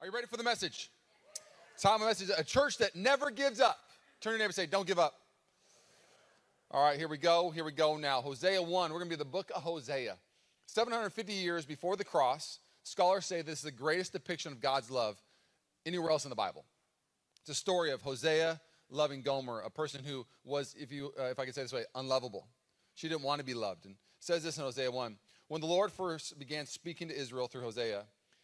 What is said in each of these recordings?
Are you ready for the message? Time of message, a church that never gives up. Turn to your neighbor and say, don't give up. All right, here we go now. Hosea 1, we're going to be in the book of Hosea. 750 years before the cross, scholars say this is the greatest depiction of God's love anywhere else in the Bible. It's a story of Hosea loving Gomer, a person who was, if I could say it this way, unlovable. She didn't want to be loved. And it says this in Hosea 1. When the Lord first began speaking to Israel through Hosea,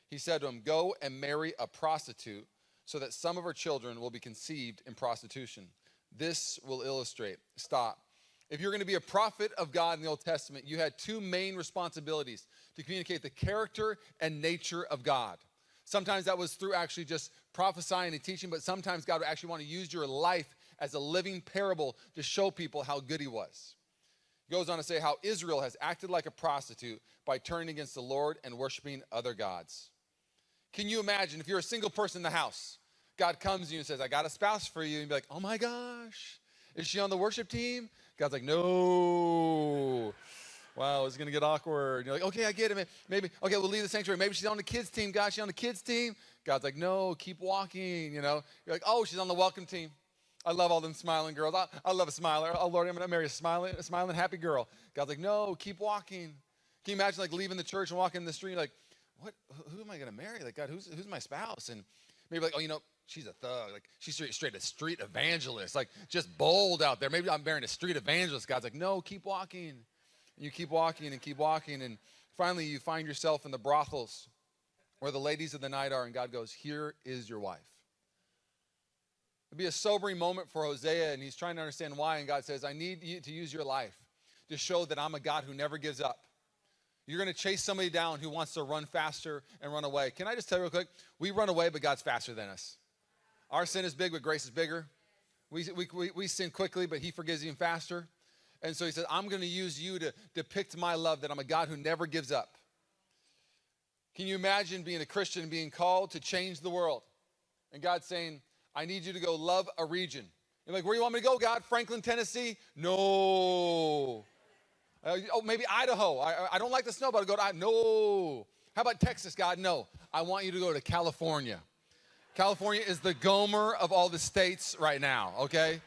he said to him, go and marry a prostitute so that some of her children will be conceived in prostitution. This will illustrate. Stop. If you're going to be a prophet of God in the Old Testament, you had two main responsibilities to communicate the character and nature of God. Sometimes that was through actually just prophesying and teaching, but sometimes God would actually want to use your life as a living parable to show people how good he was. He goes on to say how Israel has acted like a prostitute by turning against the Lord and worshiping other gods. Can you imagine if you're a single person in the house, God comes to you and says, I got a spouse for you. And you'd be like, oh my gosh, is she on the worship team? God's like, no. Wow, it's going to get awkward. And you're like, okay, I get it. Maybe, okay, we'll leave the sanctuary. Maybe she's on the kids team. God, she's on the kids team. God's like, no, keep walking, you know. You're like, oh, she's on the welcome team. I love all them smiling girls. I love a smiler. Oh, Lord, I'm going to marry a smiling, happy girl. God's like, no, keep walking. Can you imagine, like, leaving the church and walking in the street, like, what? Who am I going to marry? Like, God, who's my spouse? And maybe like, oh, you know, she's a thug. Like, she's straight a street evangelist. Like, just bold out there. Maybe I'm marrying a street evangelist. God's like, no, keep walking. And you keep walking and keep walking. And finally, you find yourself in the brothels where the ladies of the night are. And God goes, here is your wife. It'd be a sobering moment for Hosea. And he's trying to understand why. And God says, I need you to use your life to show that I'm a God who never gives up. You're going to chase somebody down who wants to run faster and run away. Can I just tell you real quick? We run away, but God's faster than us. Our sin is big, but grace is bigger. We sin quickly, but he forgives even faster. And so he says, I'm going to use you to depict my love, that I'm a God who never gives up. Can you imagine being a Christian and being called to change the world? And God saying, I need you to go love a region. You're like, where do you want me to go, God? Franklin, Tennessee? No. Maybe Idaho. I don't like the snow, but I'll go to Idaho. No. How about Texas, God? No. I want you to go to California. California is the Gomer of all the states right now, okay?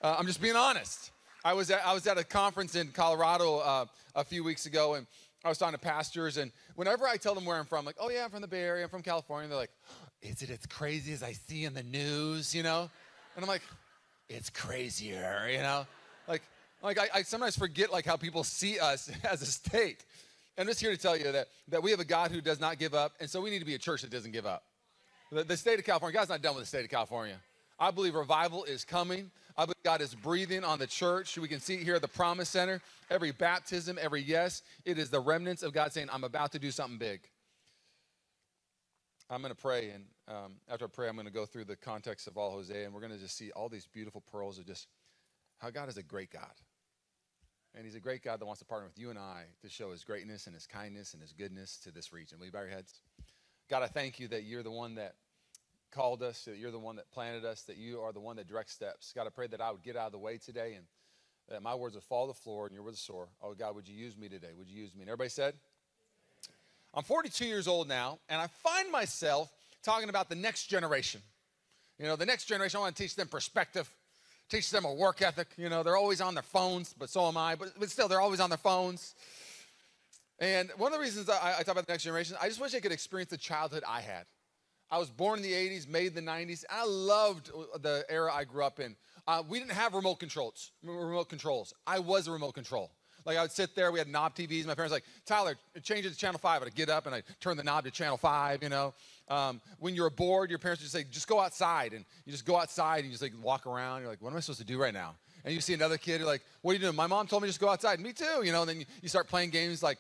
I'm just being honest. I was at a conference in Colorado a few weeks ago, and I was talking to pastors, and whenever I tell them where I'm from, like, oh, yeah, I'm from the Bay Area, I'm from California, they're like, is it as crazy as I see in the news, you know? And I'm like, it's crazier, you know? Like I sometimes forget like how people see us as a state. And I'm just here to tell you that we have a God who does not give up, and so we need to be a church that doesn't give up. The state of California, God's not done with the state of California. I believe revival is coming. I believe God is breathing on the church. We can see it here at the Promise Center. Every baptism, every yes, it is the remnants of God saying, I'm about to do something big. I'm going to pray, and after I pray, I'm going to go through the context of all Hosea, and we're going to just see all these beautiful pearls of just how God is a great God. And he's a great God that wants to partner with you and I to show his greatness and his kindness and his goodness to this region. Will you bow your heads? God, I thank you that you're the one that called us, that you're the one that planted us, that you are the one that directs steps. God, I pray that I would get out of the way today and that my words would fall to the floor and your words would soar. Oh, God, would you use me today? Would you use me? And everybody said? I'm 42 years old now, and I find myself talking about the next generation. You know, the next generation, I want to teach them perspective. Teach them a work ethic. You know, they're always on their phones, but so am I. But still, they're always on their phones. And one of the reasons I talk about the next generation, I just wish I could experience the childhood I had. I was born in the 80s, made in the 90s. I loved the era I grew up in. We didn't have remote controls. I was a remote control. Like, I would sit there. We had knob TVs. My parents were like, Tyler, change it to channel 5. I'd get up, and I'd turn the knob to channel 5, you know. When you were bored, your parents would just say, just go outside. And you just go outside, and you just, like, walk around. You're like, what am I supposed to do right now? And you see another kid, you're like, what are you doing? My mom told me just go outside. Me too, you know. And then you start playing games like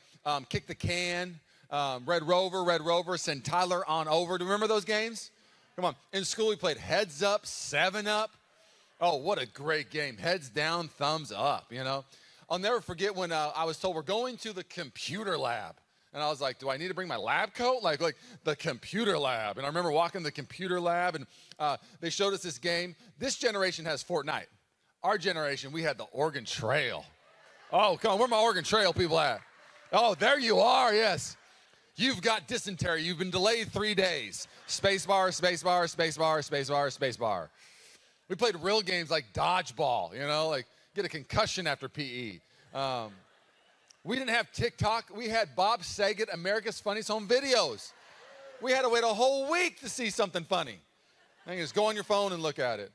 Kick the Can, Red Rover, send Tyler on over. Do you remember those games? Come on. In school, we played Heads Up, 7 Up. Oh, what a great game. Heads down, thumbs up, you know. I'll never forget when I was told we're going to the computer lab. And I was like, do I need to bring my lab coat? Like the computer lab. And I remember walking to the computer lab, and they showed us this game. This generation has Fortnite. Our generation, we had the Oregon Trail. Oh, come on, where my Oregon Trail people at? Oh, there you are, yes. You've got dysentery. You've been delayed 3 days. Spacebar, spacebar, spacebar, spacebar, spacebar. We played real games like dodgeball, like get a concussion after PE. We didn't have TikTok. We had Bob Saget, America's Funniest Home Videos. We had to wait a whole week to see something funny. You just go on your phone and look at it.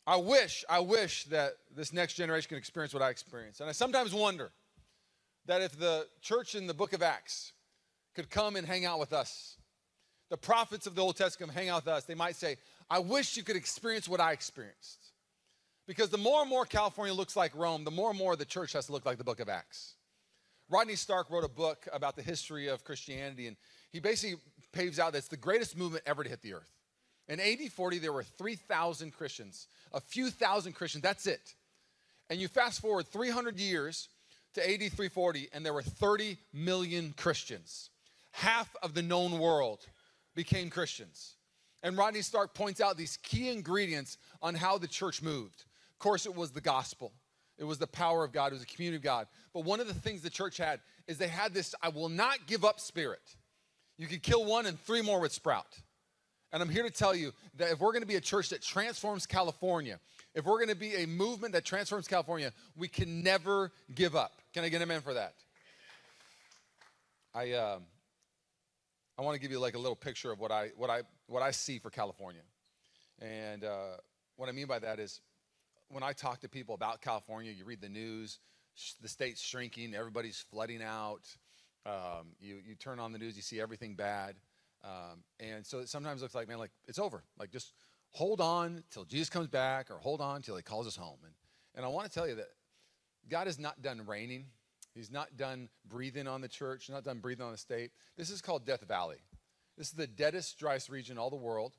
I wish that this next generation can experience what I experienced. And I sometimes wonder that if the church in the book of Acts could come and hang out with us, the prophets of the Old Testament hang out with us, they might say, I wish you could experience what I experienced. Because the more and more California looks like Rome, the more and more the church has to look like the book of Acts. Rodney Stark wrote a book about the history of Christianity, and he basically paves out that it's the greatest movement ever to hit the earth. In AD 40, there were 3,000 Christians, a few thousand Christians, that's it. And you fast forward 300 years to AD 340, and there were 30 million Christians. Half of the known world became Christians. And Rodney Stark points out these key ingredients on how the church moved. Of course, it was the gospel. It was the power of God. It was the community of God. But one of the things the church had is they had this I will not give up spirit. You could kill one and 3 more would sprout. And I'm here to tell you that if we're going to be a church that transforms California, if we're going to be a movement that transforms California, we can never give up. Can I get an amen for that? I want to give you like a little picture of what I see for California. And what I mean by that is when I talk to people about California, you read the news, the state's shrinking, everybody's flooding out. You turn on the news, you see everything bad. And so it sometimes looks like, man, like it's over. Like just hold on till Jesus comes back or hold on till he calls us home. And I want to tell you that God is not done reigning. He's not done breathing on the church, not done breathing on the state. This is called Death Valley. This is the deadest, driest region in all the world.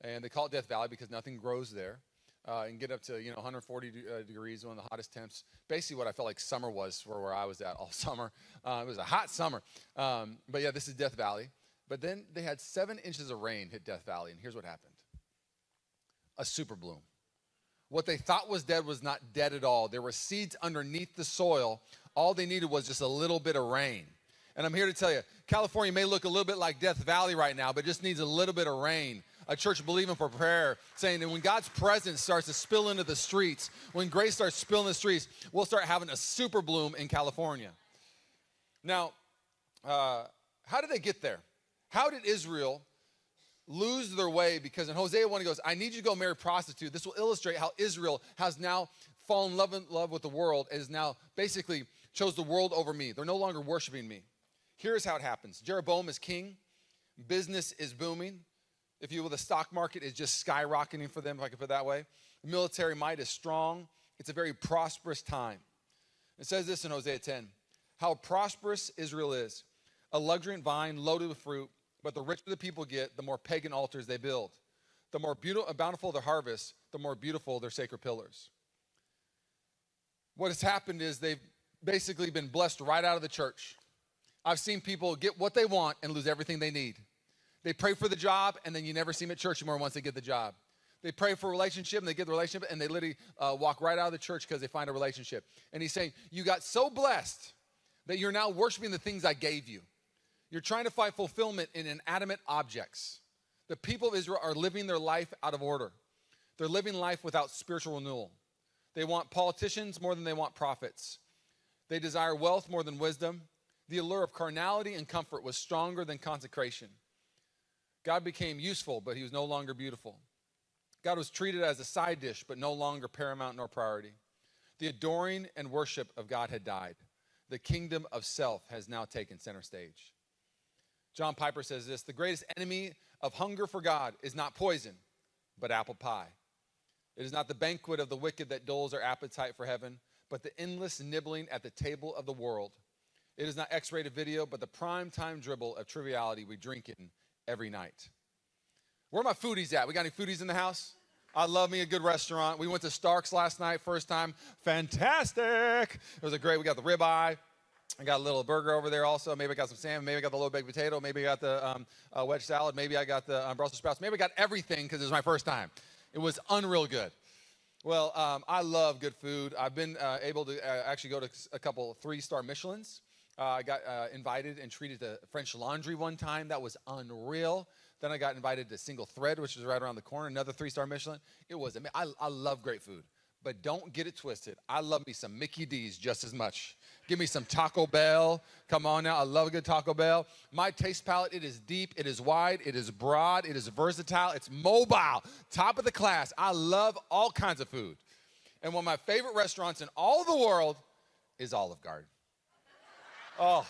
And they call it Death Valley because nothing grows there. And get up to 140 degrees, one of the hottest temps. Basically what I felt like summer was for where I was at all summer. It was a hot summer. But yeah, this is Death Valley. But then they had 7 inches of rain hit Death Valley, and here's what happened. A super bloom. What they thought was dead was not dead at all. There were seeds underneath the soil. All they needed was just a little bit of rain. And I'm here to tell you, California may look a little bit like Death Valley right now, but just needs a little bit of rain. A church believing for prayer, saying that when God's presence starts to spill into the streets, when grace starts spilling in the streets, we'll start having a super bloom in California. Now, how did they get there? How did Israel lose their way? Because in Hosea 1, he goes, I need you to go marry a prostitute. This will illustrate how Israel has now fallen in love with the world and is now basically chose the world over me. They're no longer worshiping me. Here's how it happens. Jeroboam is king. Business is booming. If you will, the stock market is just skyrocketing for them, if I can put it that way. The military might is strong. It's a very prosperous time. It says this in Hosea 10, how prosperous Israel is, a luxuriant vine loaded with fruit, but the richer the people get, the more pagan altars they build. The more bountiful their harvest, the more beautiful their sacred pillars. What has happened is they've basically been blessed right out of the church. I've seen people get what they want and lose everything they need. They pray for the job, and then you never see them at church anymore once they get the job. They pray for a relationship, and they get the relationship, and they literally walk right out of the church because they find a relationship. And he's saying, you got so blessed that you're now worshiping the things I gave you. You're trying to find fulfillment in inanimate objects. The people of Israel are living their life out of order. They're living life without spiritual renewal. They want politicians more than they want prophets. They desire wealth more than wisdom. The allure of carnality and comfort was stronger than consecration. God became useful, but he was no longer beautiful. God was treated as a side dish, but no longer paramount nor priority. The adoring and worship of God had died. The kingdom of self has now taken center stage. John Piper says this, the greatest enemy of hunger for God is not poison, but apple pie. It is not the banquet of the wicked that dulls their appetite for heaven, but the endless nibbling at the table of the world. It is not X-rated video, but the prime time dribble of triviality we drink in every night. Where are my foodies at? We got any foodies in the house? I love me a good restaurant. We went to Stark's last night, first time. Fantastic. It was we got the ribeye. I got a little burger over there also. Maybe I got some salmon. Maybe I got the low baked potato. Maybe I got the wedge salad. Maybe I got the Brussels sprouts. Maybe I got everything because it was my first time. It was unreal good. Well, I love good food. I've been able to actually go to a couple 3-star Michelins. I got invited and treated to French Laundry one time. That was unreal. Then I got invited to Single Thread, which is right around the corner, another 3-star Michelin. It was amazing. I love great food, but don't get it twisted. I love me some Mickey D's just as much. Give me some Taco Bell. Come on now, I love a good Taco Bell. My taste palette, it is deep, it is wide, it is broad, it is versatile, it's mobile, top of the class. I love all kinds of food. And one of my favorite restaurants in all the world is Olive Garden. Oh,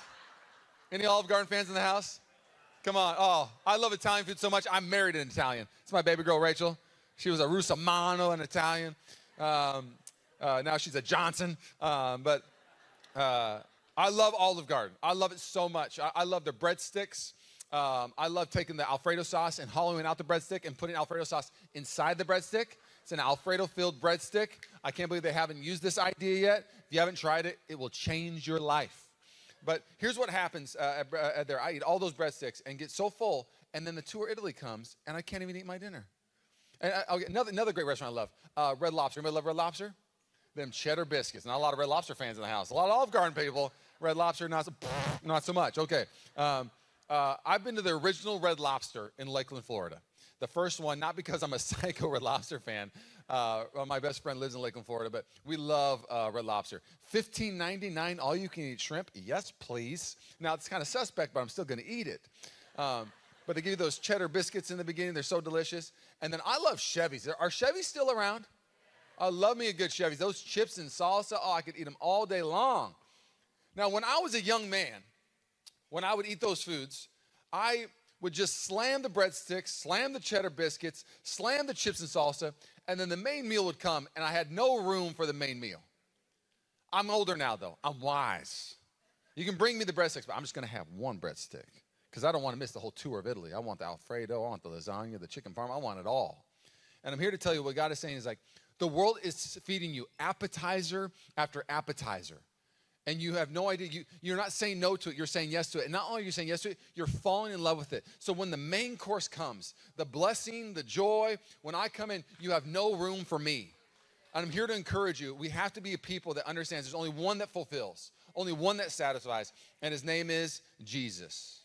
any Olive Garden fans in the house? Come on. Oh, I love Italian food so much. I married an Italian. It's my baby girl, Rachel. She was a Russamano, an Italian. Now she's a Johnson. But I love Olive Garden. I love it so much. I love their breadsticks. I love taking the Alfredo sauce and hollowing out the breadstick and putting Alfredo sauce inside the breadstick. It's an Alfredo-filled breadstick. I can't believe they haven't used this idea yet. If you haven't tried it, it will change your life. But here's what happens at there. I eat all those breadsticks and get so full, and then the tour Italy comes, and I can't even eat my dinner. And I'll get another great restaurant I love, Red Lobster. Anybody love Red Lobster? Them cheddar biscuits. Not a lot of Red Lobster fans in the house. A lot of Olive Garden people. Red Lobster, not so much. Okay. I've been to the original Red Lobster in Lakeland, Florida. The first one, not because I'm a psycho Red Lobster fan. My best friend lives in Lakeland, Florida, but we love Red Lobster. $15.99, all you can eat shrimp. Yes, please. Now, it's kind of suspect, but I'm still going to eat it. But they give you those cheddar biscuits in the beginning. They're so delicious. And then I love Chevys. Are Chevys still around? I love me a good Chevys. Those chips and salsa, oh, I could eat them all day long. Now, when I was a young man, when I would eat those foods, I would just slam the breadsticks, slam the cheddar biscuits, slam the chips and salsa, and then the main meal would come, and I had no room for the main meal. I'm older now, though. I'm wise. You can bring me the breadsticks, but I'm just going to have one breadstick because I don't want to miss the whole tour of Italy. I want the Alfredo, I want the lasagna, the chicken parm. I want it all. And I'm here to tell you what God is saying is like, the world is feeding you appetizer after appetizer. And you have no idea. You're not saying no to it. You're saying yes to it. And not only are you saying yes to it, you're falling in love with it. So when the main course comes, the blessing, the joy, when I come in, you have no room for me. And I'm here to encourage you. We have to be a people that understands there's only one that fulfills, only one that satisfies, and his name is Jesus.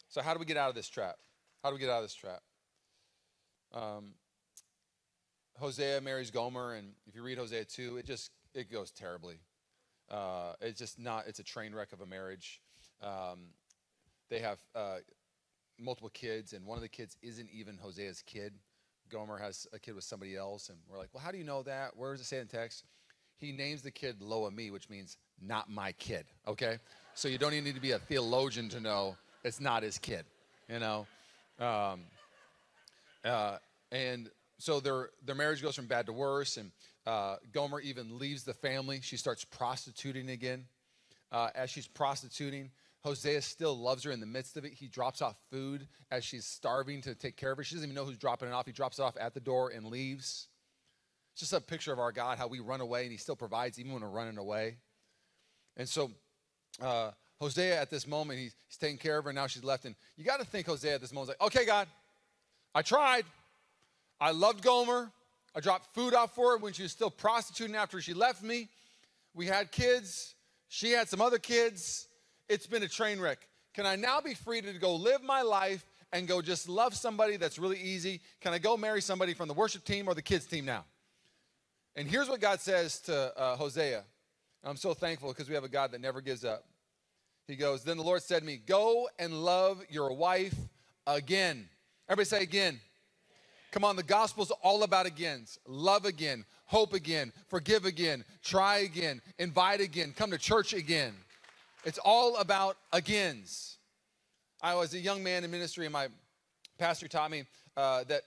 So how do we get out of this trap? How do we get out of this trap? Hosea marries Gomer, and if you read Hosea 2, it goes terribly. It's a train wreck of a marriage. They have multiple kids, and one of the kids isn't even Hosea's kid. Gomer has a kid with somebody else, and we're like, well, how do you know that? Where does it say in the text? He names the kid Lo-Ami, which means not my kid, okay? So you don't even need to be a theologian to know it's not his kid, you know? And so their marriage goes from bad to worse, and Gomer even leaves the family. She starts prostituting again. As she's prostituting, Hosea still loves her in the midst of it. He drops off food as she's starving to take care of her. She doesn't even know who's dropping it off. He drops it off at the door and leaves. It's just a picture of our God, how we run away, and he still provides even when we're running away. And so Hosea at this moment, he's taking care of her, and now she's left. And you got to think Hosea at this moment is like, okay, God, I tried. I loved Gomer. I dropped food off for her when she was still prostituting after she left me. We had kids. She had some other kids. It's been a train wreck. Can I now be free to go live my life and go just love somebody that's really easy? Can I go marry somebody from the worship team or the kids team now? And here's what God says to Hosea. I'm so thankful because we have a God that never gives up. He goes, then the Lord said to me, go and love your wife again. Everybody say again. Come on, the gospel's all about agains. Love again, hope again, forgive again, try again, invite again, come to church again. It's all about agains. I was a young man in ministry, and my pastor taught me that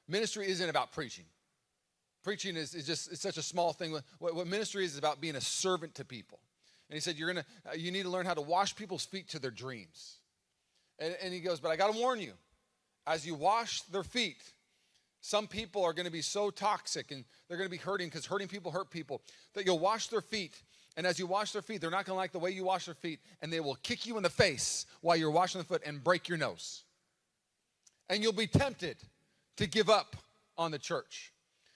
ministry isn't about preaching. Preaching is it's such a small thing. What ministry is about being a servant to people. And he said, you need to learn how to wash people's feet to their dreams. And he goes, but I got to warn you, as you wash their feet, some people are going to be so toxic and they're going to be hurting because hurting people hurt people that you'll wash their feet. And as you wash their feet, they're not going to like the way you wash their feet, and they will kick you in the face while you're washing the foot and break your nose. And you'll be tempted to give up on the church.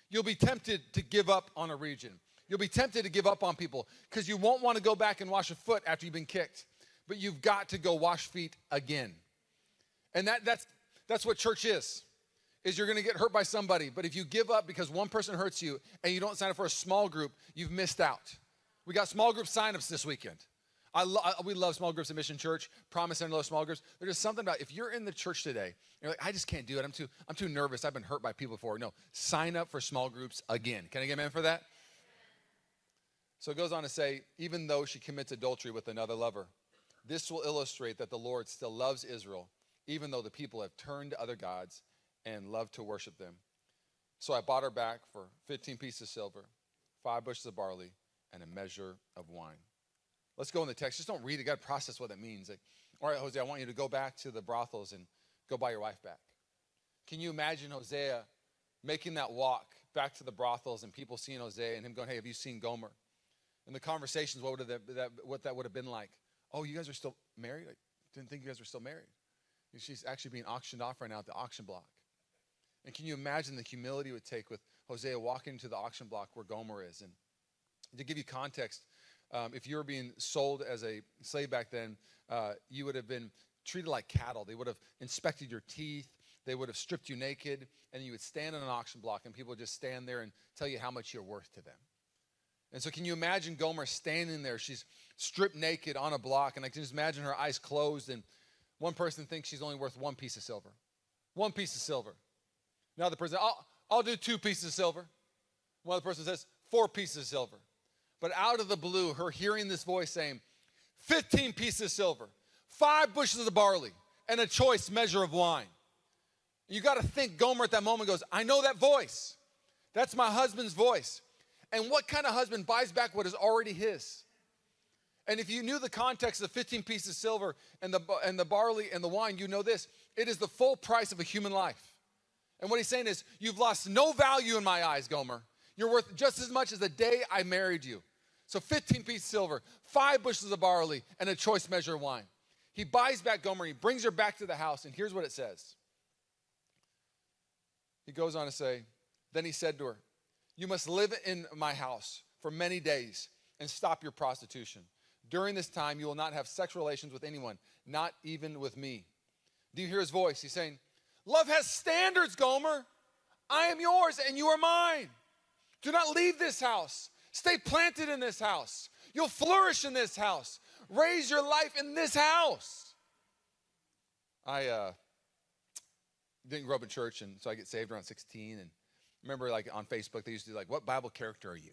You'll be tempted to give up on a region. You'll be tempted to give up on people because you won't want to go back and wash a foot after you've been kicked. But you've got to go wash feet again. And that's what church is you're going to get hurt by somebody. But if you give up because one person hurts you and you don't sign up for a small group, you've missed out. We got small group signups this weekend. We love small groups at Mission Church. Promise Center loves small groups. There's just something about if you're in the church today, you're like, I just can't do it. I'm too nervous. I've been hurt by people before. No, sign up for small groups again. Can I get an amen for that? So it goes on to say, even though she commits adultery with another lover, this will illustrate that the Lord still loves Israel, even though the people have turned to other gods and love to worship them. So I bought her back for 15 pieces of silver, 5 bushels of barley, and a measure of wine. Let's go in the text. Just don't read it. You got to process what that means. Like, all right, Hosea, I want you to go back to the brothels and go buy your wife back. Can you imagine Hosea making that walk back to the brothels and people seeing Hosea and him going, hey, have you seen Gomer? And the conversations, what that would have been like. Oh, you guys are still married? I didn't think you guys were still married. She's actually being auctioned off right now at the auction block. And can you imagine the humility it would take with Hosea walking to the auction block where Gomer is? And to give you context, if you were being sold as a slave back then, you would have been treated like cattle. They would have inspected your teeth. They would have stripped you naked. And you would stand on an auction block, and people would just stand there and tell you how much you're worth to them. And so can you imagine Gomer standing there? She's stripped naked on a block, and I can just imagine her eyes closed, and one person thinks she's only worth 1 piece of silver. 1 piece of silver. Now the person, I'll do 2 pieces of silver. One other person says 4 pieces of silver. But out of the blue, her hearing this voice saying, 15 pieces of silver, 5 bushels of barley, and a choice measure of wine. You got to think Gomer at that moment goes, I know that voice. That's my husband's voice. And what kind of husband buys back what is already his? And if you knew the context of 15 pieces of silver and the barley and the wine, you know this. It is the full price of a human life. And what he's saying is, you've lost no value in my eyes, Gomer. You're worth just as much as the day I married you. So 15 pieces of silver, 5 bushels of barley, and a choice measure of wine. He buys back Gomer. He brings her back to the house. And here's what it says. He goes on to say, then he said to her, you must live in my house for many days and stop your prostitution. During this time, you will not have sexual relations with anyone, not even with me. Do you hear his voice? He's saying, love has standards, Gomer. I am yours and you are mine. Do not leave this house. Stay planted in this house. You'll flourish in this house. Raise your life in this house. I didn't grow up in church, and so I get saved around 16, and remember, like, on Facebook, they used to do, like, what Bible character are you?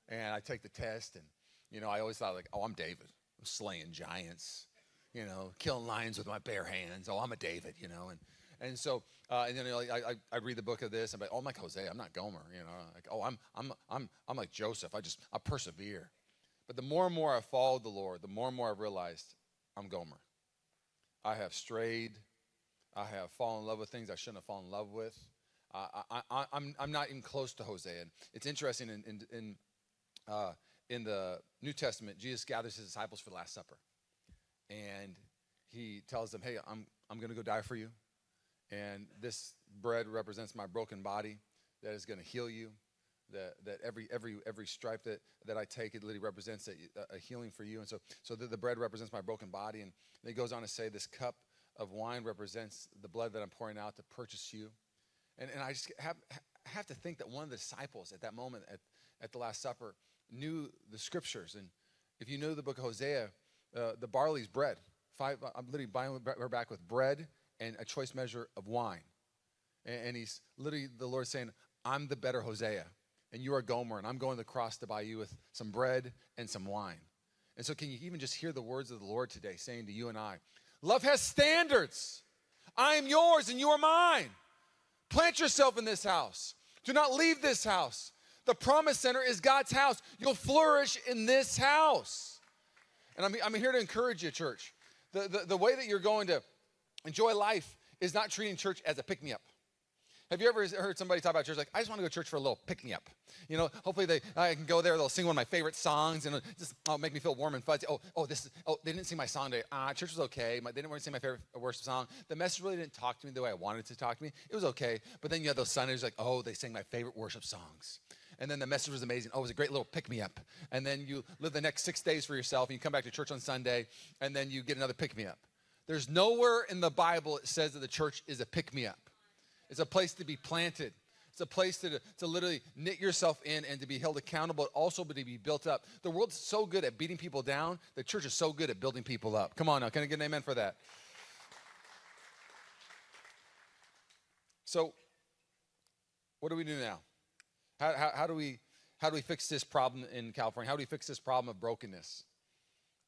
And I take the test, and, you know, I always thought, like, oh, I'm David. I'm slaying giants, you know, killing lions with my bare hands. Oh, I'm a David, you know. And so, and then, you know, I read the book of this, and I'm like, oh, I'm like Hosea. I'm not Gomer, you know. Like, oh, I'm like Joseph. I persevere. But the more and more I followed the Lord, the more and more I realized I'm Gomer. I have strayed. I have fallen in love with things I shouldn't have fallen in love with. I'm not even close to Hosea. And it's interesting in the New Testament, Jesus gathers his disciples for the Last Supper, and he tells them, "Hey, I'm going to go die for you, and this bread represents my broken body that is going to heal you. That every stripe that I take, it literally represents a healing for you. And so the bread represents my broken body." And he goes on to say, "This cup of wine represents the blood that I'm pouring out to purchase you." And I just have to think that one of the disciples at that moment at the Last Supper knew the scriptures. And if you know the book of Hosea, the barley's bread. I'm literally buying her back with bread and a choice measure of wine. And he's literally, the Lord saying, I'm the better Hosea, and you are Gomer, and I'm going to the cross to buy you with some bread and some wine. And so can you even just hear the words of the Lord today saying to you and I, love has standards. I am yours and you are mine. Plant yourself in this house. Do not leave this house. The Promise Center is God's house. You'll flourish in this house. And I'm here to encourage you, church. The way that you're going to enjoy life is not treating church as a pick-me-up. Have you ever heard somebody talk about church like, I just want to go to church for a little pick-me-up? You know, hopefully I can go there, they'll sing one of my favorite songs, and it'll make me feel warm and fuzzy. They didn't sing my song today. Church was okay. They didn't want to sing my favorite worship song. The message really didn't talk to me the way I wanted it to talk to me. It was okay. But then you have those Sundays like, they sang my favorite worship songs. and then the message was amazing. Oh, it was a great little pick-me-up. And then you live the next 6 days for yourself, and you come back to church on Sunday, and then you get another pick-me-up. There's nowhere in the Bible it says that the church is a pick-me-up. It's a place to be planted. It's a place to literally knit yourself in and to be held accountable, but also to be built up. The world's so good at beating people down. The church is so good at building people up. Come on now, can I get an amen for that? So, what do we do now? How do we fix this problem in California? How do we fix this problem of brokenness?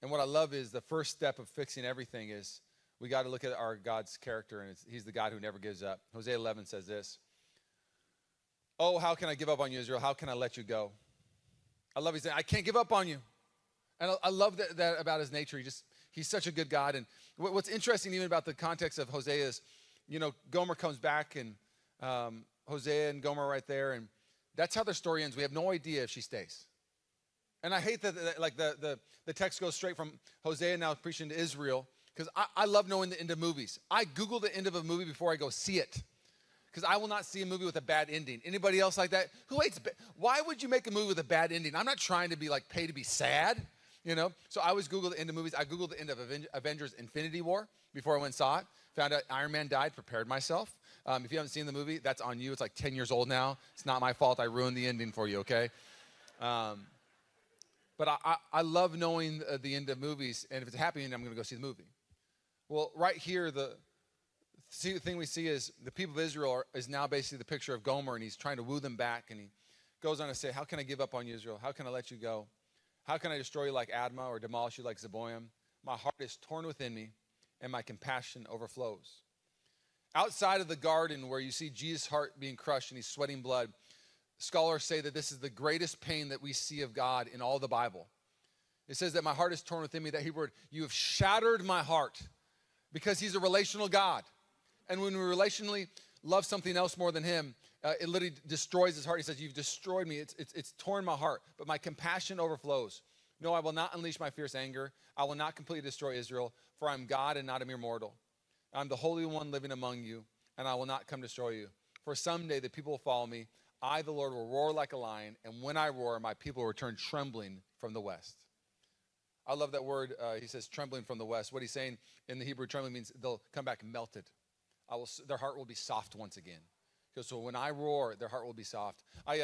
And what I love is the first step of fixing everything is we got to look at our God's character, and he's the God who never gives up. Hosea 11 says this. Oh, how can I give up on you, Israel? How can I let you go? I love he's saying, I can't give up on you. And I love that about his nature. He's such a good God. And what's interesting even about the context of Hosea is, Gomer comes back, and Hosea and Gomer are right there, and that's how their story ends. We have no idea if she stays. And I hate that like the text goes straight from Hosea now preaching to Israel, because I love knowing the end of movies. I Google the end of a movie before I go see it, because I will not see a movie with a bad ending. Anybody else like that? Why would you make a movie with a bad ending? I'm not trying to be like pay to be sad, So I always Google the end of movies. I Googled the end of Avengers Infinity War before I went and saw it. Found out Iron Man died, prepared myself. If you haven't seen the movie, that's on you. It's like 10 years old now. It's not my fault. I ruined the ending for you, okay? But I love knowing the end of movies, and if it's a happy ending, I'm going to go see the movie. Well, right here, the thing we see is the people of Israel is now basically the picture of Gomer, and he's trying to woo them back, and he goes on to say, how can I give up on you, Israel? How can I let you go? How can I destroy you like Admah or demolish you like Zeboim? My heart is torn within me, and my compassion overflows. Outside of the garden where you see Jesus' heart being crushed and he's sweating blood, scholars say that this is the greatest pain that we see of God in all the Bible. It says that my heart is torn within me, that Hebrew word, you have shattered my heart, because he's a relational God. And when we relationally love something else more than him, it literally destroys his heart. He says, you've destroyed me. It's torn my heart, but my compassion overflows. No, I will not unleash my fierce anger. I will not completely destroy Israel, for I'm God and not a mere mortal. I'm the Holy One living among you, and I will not come destroy you. For someday the people will follow me. I, the Lord, will roar like a lion, and when I roar, my people will return trembling from the west. I love that word. He says trembling from the west. What he's saying in the Hebrew, trembling means they'll come back melted. Their heart will be soft once again. So when I roar, their heart will be soft. I,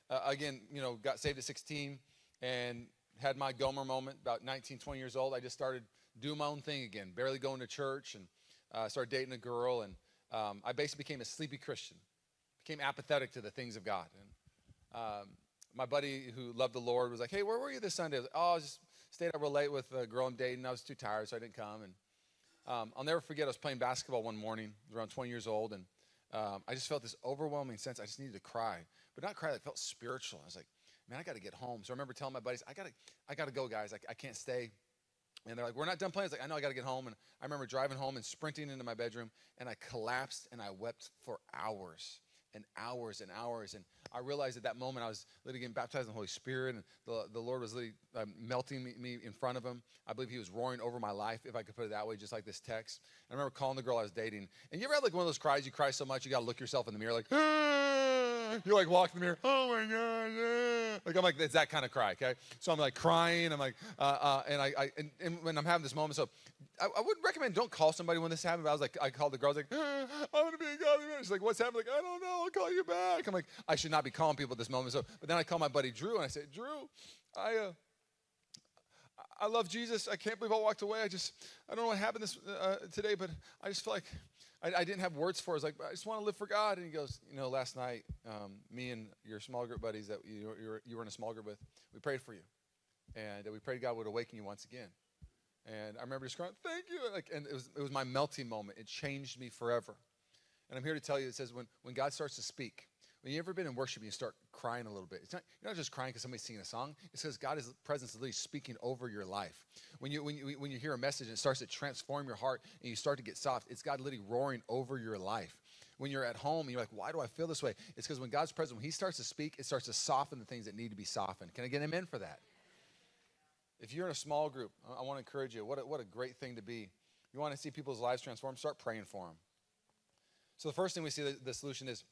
got saved at 16 and had my Gomer moment about 19, 20 years old. I just started doing my own thing again, barely going to church, and started dating a girl. And I basically became a sleepy Christian, became apathetic to the things of God. And my buddy who loved the Lord was like, hey, where were you this Sunday? I was like, I just stayed up real late with a girl I'm dating. I was too tired, so I didn't come. And I'll never forget, I was playing basketball one morning. I was around 20 years old, and I just felt this overwhelming sense. I just needed to cry, but not cry. It felt spiritual. I was like, man, I got to get home. So I remember telling my buddies, I got to go, guys. I can't stay. And they're like, we're not done playing. I was like, I know, I got to get home. And I remember driving home and sprinting into my bedroom, and I collapsed, and I wept for hours and hours and hours. And I realized at that moment I was literally getting baptized in the Holy Spirit, and the Lord was literally melting me in front of him. I believe he was roaring over my life, if I could put it that way, just like this text. And I remember calling the girl I was dating. And you ever had like one of those cries, you cry so much you got to look yourself in the mirror like, ah! You like walk in the mirror, oh my God, ah! Like I'm like, it's that kind of cry, okay? So I'm like crying, I'm like, and when I'm having this moment, so I wouldn't recommend, don't call somebody when this happens. But I called the girl, I was like, ah, I'm going to be a godly man. She's like, what's happening? Like, I don't know, I'll call you back. I'm like, I should not be calling people at this moment. So, but then I called my buddy Drew, and I said, Drew, I love Jesus. I can't believe I walked away. I don't know what happened today, but I just feel like I didn't have words for it. I was like, I just want to live for God. And he goes, last night, me and your small group buddies that you were in a small group with, we prayed for you. And we prayed God would awaken you once again. And I remember just crying, thank you. And it was my melting moment. It changed me forever. And I'm here to tell you, it says when God starts to speak, when you ever been in worship and you start crying a little bit, you're not just crying because somebody's singing a song. It's because God's presence is literally speaking over your life. When you hear a message and it starts to transform your heart and you start to get soft, it's God literally roaring over your life. When you're at home and you're like, why do I feel this way? It's because when God's present, when he starts to speak, it starts to soften the things that need to be softened. Can I get an amen for that? If you're in a small group, I want to encourage you. What a great thing to be. You want to see people's lives transformed? Start praying for them. So the first thing we see, the solution is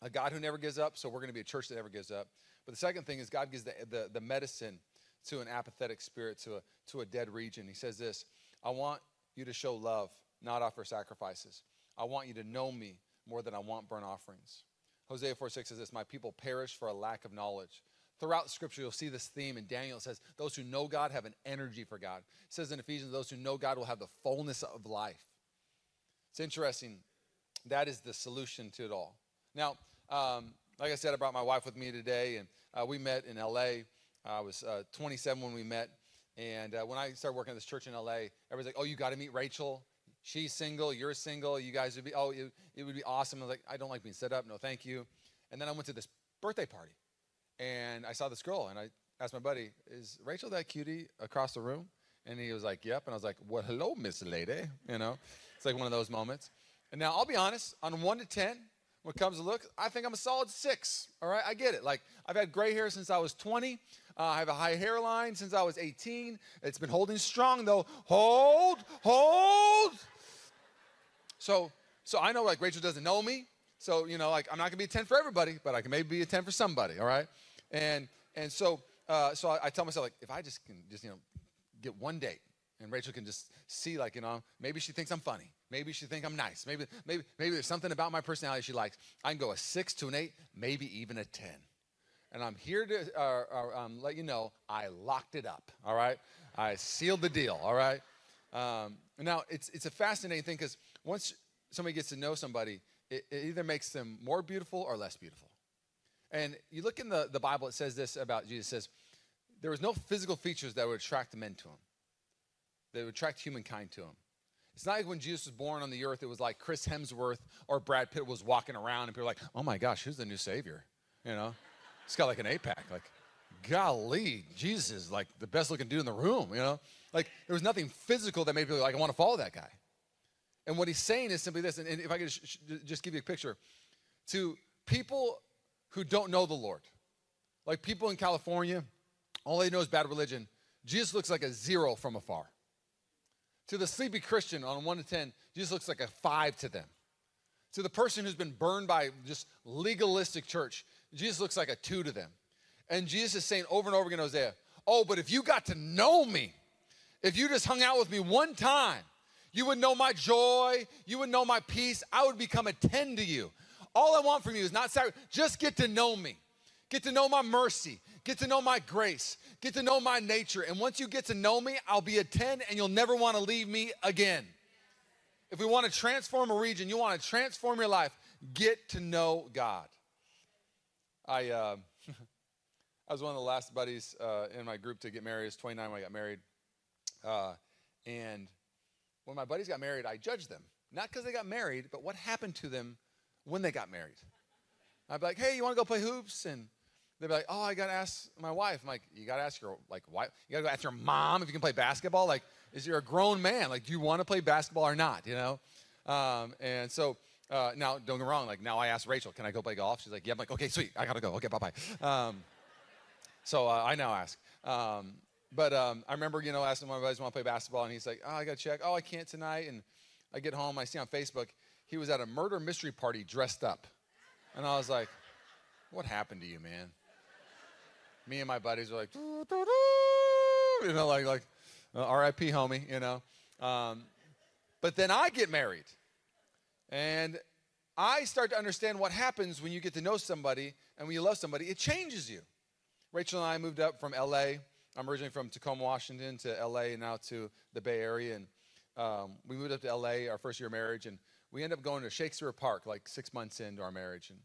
a God who never gives up, so we're going to be a church that never gives up. But the second thing is God gives the medicine to an apathetic spirit, to a dead region. He says this, I want you to show love, not offer sacrifices. I want you to know me more than I want burnt offerings. Hosea 4:6 says this, my people perish for a lack of knowledge. Throughout Scripture, you'll see this theme. In Daniel, it says, those who know God have an energy for God. It says in Ephesians, those who know God will have the fullness of life. It's interesting. That is the solution to it all. Now, like I said, I brought my wife with me today, and we met in L.A. I was 27 when we met. And when I started working at this church in L.A., everybody's like, oh, you got to meet Rachel. She's single. You're single. You guys would be, it would be awesome. I was like, I don't like being set up. No, thank you. And then I went to this birthday party. And I saw this girl, and I asked my buddy, is Rachel that cutie across the room? And he was like, yep. And I was like, well, hello, Miss Lady. You know, it's like one of those moments. And now, I'll be honest, on 1 to 10, when it comes to looks, I think I'm a solid 6, all right? I get it. Like, I've had gray hair since I was 20. I have a high hairline since I was 18. It's been holding strong, though. Hold. So I know, like, Rachel doesn't know me. So, you know, like, I'm not going to be a 10 for everybody, but I can maybe be a 10 for somebody, all right? And so I tell myself, like, if I just can just, you know, get one date, and Rachel can just see, like, you know, maybe she thinks I'm funny. Maybe she thinks I'm nice. Maybe there's something about my personality she likes. I can go a 6 to an 8, maybe even a 10. And I'm here to let you know I locked it up, all right? I sealed the deal, all right? Now, it's a fascinating thing because once somebody gets to know somebody, it either makes them more beautiful or less beautiful. And you look in the Bible, it says this about Jesus. It says, there was no physical features that would attract men to him. That would attract humankind to him. It's not like when Jesus was born on the earth, it was like Chris Hemsworth or Brad Pitt was walking around and people were like, oh my gosh, who's the new savior? You know, he's got like an 8-pack. Like, golly, Jesus is like the best looking dude in the room, you know? Like, there was nothing physical that made people like, I want to follow that guy. And what he's saying is simply this, and if I could just give you a picture. To people who don't know the Lord, like people in California, all they know is bad religion, Jesus looks like a 0 from afar. To the sleepy Christian on 1 to 10, Jesus looks like a 5 to them. To the person who's been burned by just legalistic church, Jesus looks like a 2 to them. And Jesus is saying over and over again in Hosea, oh, but if you got to know me, if you just hung out with me one time, you would know my joy, you would know my peace, I would become a 10 to you. All I want from you is not sacrifice, just get to know me. Get to know my mercy, get to know my grace, get to know my nature. And once you get to know me, I'll be a 10 and you'll never want to leave me again. If we want to transform a region, you want to transform your life, get to know God. I was one of the last buddies in my group to get married. I was 29 when I got married. And when my buddies got married, I judged them. Not because they got married, but what happened to them when they got married. I'd be like, hey, you want to go play hoops? And they'd be like, oh, I got to ask my wife. I'm like, you got to ask your wife. You got to go ask your mom if you can play basketball. Like, you're a grown man. Like, do you want to play basketball or not, you know? And so now, don't get me wrong. Like, now I asked Rachel, can I go play golf? She's like, yeah. I'm like, okay, sweet. I got to go. Okay, bye-bye. So I now ask. But I remember, you know, asking my buddies want to play basketball, and he's like, oh, I got to check. Oh, I can't tonight. And I get home, I see on Facebook, he was at a murder mystery party dressed up. And I was like, what happened to you, man? Me and my buddies were like, doo, doo, doo, you know, like R.I.P. homie, you know. But then I get married. And I start to understand what happens when you get to know somebody and when you love somebody. It changes you. Rachel and I moved up from L.A. I'm originally from Tacoma, Washington, to L.A. and now to the Bay Area. And we moved up to L.A. our first year of marriage. And we ended up going to Shakespeare Park like 6 months into our marriage. And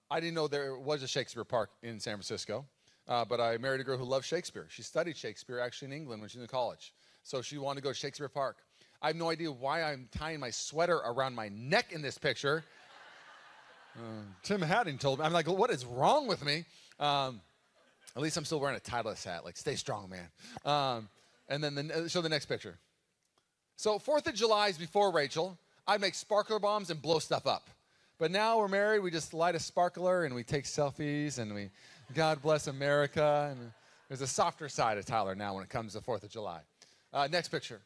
I didn't know there was a Shakespeare Park in San Francisco. But I married a girl who loved Shakespeare. She studied Shakespeare actually in England when she was in college. So she wanted to go to Shakespeare Park. I have no idea why I'm tying my sweater around my neck in this picture. Tim Hadding told me. I'm like, well, what is wrong with me? At least I'm still wearing a Titleist hat. Like, stay strong, man. And then show the next picture. So 4th of July is before Rachel. I'd make sparkler bombs and blow stuff up. But now we're married. We just light a sparkler and we take selfies and we God bless America. And there's a softer side of Tyler now when it comes to 4th of July. Next picture.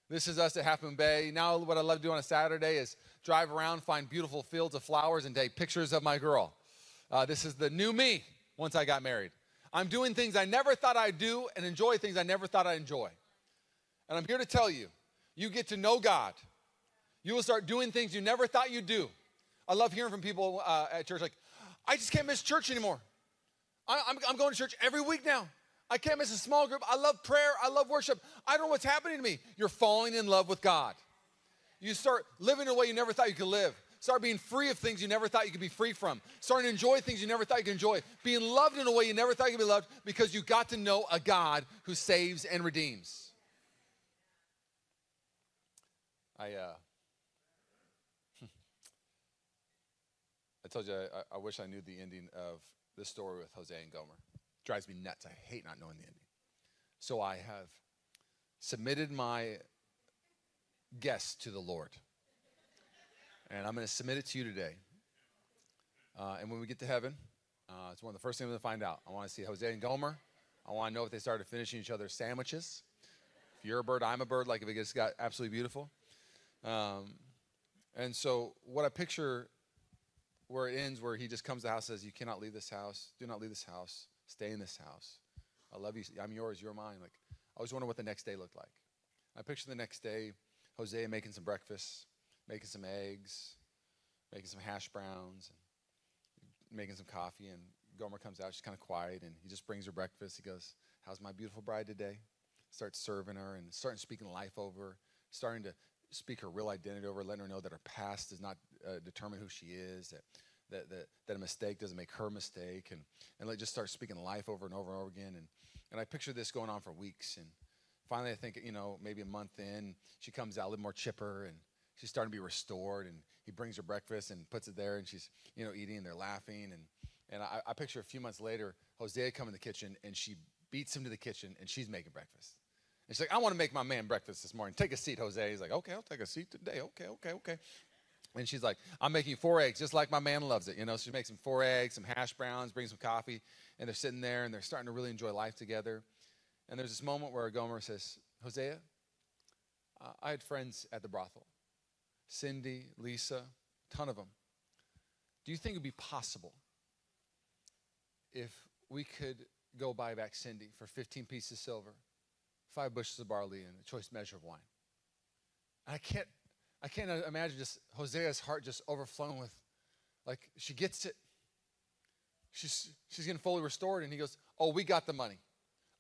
This is us at Half Moon Bay. Now what I love to do on a Saturday is drive around, find beautiful fields of flowers, and take pictures of my girl. This is the new me once I got married. I'm doing things I never thought I'd do and enjoy things I never thought I'd enjoy. And I'm here to tell you, you get to know God. You will start doing things you never thought you'd do. I love hearing from people at church like, I just can't miss church anymore. I'm going to church every week now. I can't miss a small group. I love prayer. I love worship. I don't know what's happening to me. You're falling in love with God. You start living in a way you never thought you could live. Start being free of things you never thought you could be free from. Starting to enjoy things you never thought you could enjoy. Being loved in a way you never thought you could be loved because you got to know a God who saves and redeems. I told you I wish I knew the ending of this story with Jose and Gomer. It drives me nuts. I hate not knowing the ending. So I have submitted my guess to the Lord. And I'm going to submit it to you today. And when we get to heaven, it's one of the first things I'm going to find out. I want to see Jose and Gomer. I want to know if they started finishing each other's sandwiches. If you're a bird, I'm a bird, like if it just got absolutely beautiful. And so what I picture where it ends, where he just comes to the house and says, you cannot leave this house. Do not leave this house. Stay in this house. I love you. I'm yours. You're mine. Like, I always wonder what the next day looked like. I picture the next day, Jose making some breakfast, making some eggs, making some hash browns, and making some coffee. And Gomer comes out. She's kind of quiet, and he just brings her breakfast. He goes, how's my beautiful bride today? Starts serving her and starting speaking life over her, starting to speak her real identity over, letting her know that her past does not determine who she is, that a mistake doesn't make her mistake, and like just start speaking life over and over and over again. And I picture this going on for weeks. And finally, I think, maybe a month in, she comes out a little more chipper, and she's starting to be restored. And he brings her breakfast and puts it there, and she's, eating, and they're laughing. And I picture a few months later, Hosea come in the kitchen, and she beats him to the kitchen, and she's making breakfast. And she's like, I want to make my man breakfast this morning. Take a seat, Jose. He's like, okay, I'll take a seat today. Okay. And she's like, I'm making 4 eggs just like my man loves it. She makes him 4 eggs, some hash browns, brings some coffee, and they're sitting there, and they're starting to really enjoy life together. And there's this moment where Gomer says, Hosea, I had friends at the brothel. Cindy, Lisa, a ton of them. Do you think it would be possible if we could go buy back Cindy for 15 pieces of silver, 5 bushels of barley, and a choice measure of wine? I can't imagine just Hosea's heart just overflowing with, like, she gets it. She's getting fully restored, and he goes, oh, we got the money.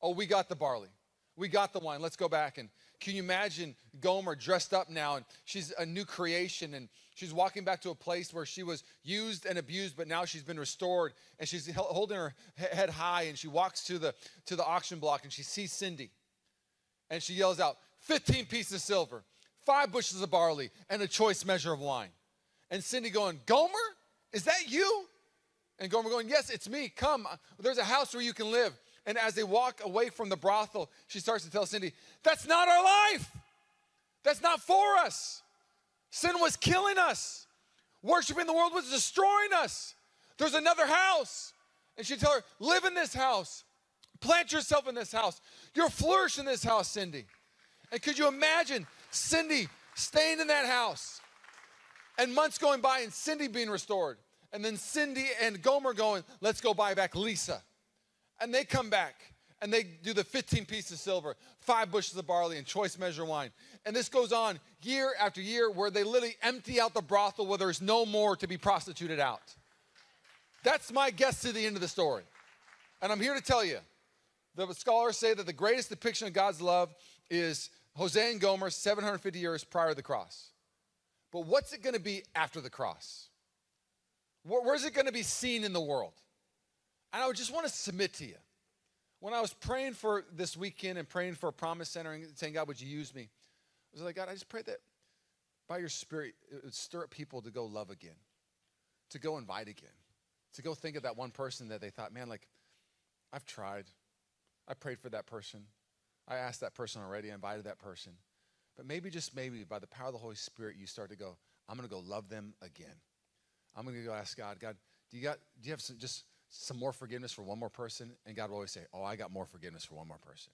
Oh, we got the barley. We got the wine. Let's go back. And can you imagine Gomer dressed up now, and she's a new creation, and she's walking back to a place where she was used and abused, but now she's been restored, and she's holding her head high, and she walks to the auction block, and she sees Cindy, and she yells out, 15 pieces of silver, 5 bushels of barley, and a choice measure of wine. And Cindy going, Gomer, is that you? And Gomer going, yes, it's me. Come, there's a house where you can live. And as they walk away from the brothel, she starts to tell Cindy, that's not our life. That's not for us. Sin was killing us. Worshiping the world was destroying us. There's another house. And she'd tell her, live in this house. Plant yourself in this house. You'll flourish in this house, Cindy. And could you imagine Cindy staying in that house and months going by and Cindy being restored? And then Cindy and Gomer going, let's go buy back Lisa. And they come back, and they do the 15 pieces of silver, 5 bushels of barley, and choice measure of wine. And this goes on year after year where they literally empty out the brothel where there's no more to be prostituted out. That's my guess to the end of the story. And I'm here to tell you, the scholars say that the greatest depiction of God's love is Hosea and Gomer 750 years prior to the cross. But what's it going to be after the cross? Where's it going to be seen in the world? And I would just want to submit to you. When I was praying for this weekend and praying for a promise center and saying, God, would you use me? I was like, God, I just pray that by your Spirit, it would stir up people to go love again, to go invite again, to go think of that one person that they thought, man, like, I've tried. I prayed for that person. I asked that person already. I invited that person. But maybe, just maybe, by the power of the Holy Spirit, you start to go, I'm going to go love them again. I'm going to go ask God, do you have some more forgiveness for one more person? And God will always say, oh, I got more forgiveness for one more person.